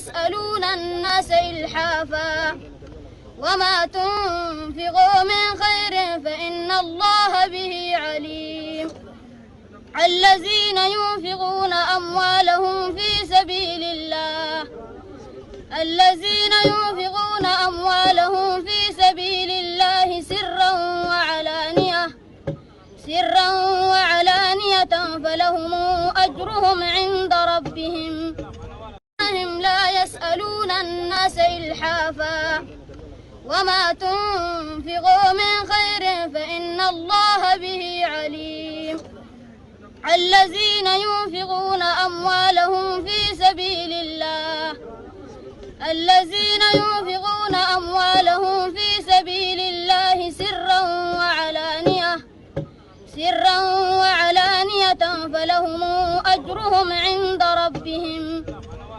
يسألون الناس إلحافا وما تنفقوا من خير فإن الله به عليم. الذين ينفقون أموالهم في سبيل الله سرا وعلانية فلهم أجرهم عند ربهم هم لا يسألون الناس إلحافا وما تنفقوا من خير فإن الله به عليم. الذين ينفقون أموالهم في سبيل الله سرا وعلانية فلهم أجرهم عند ربهم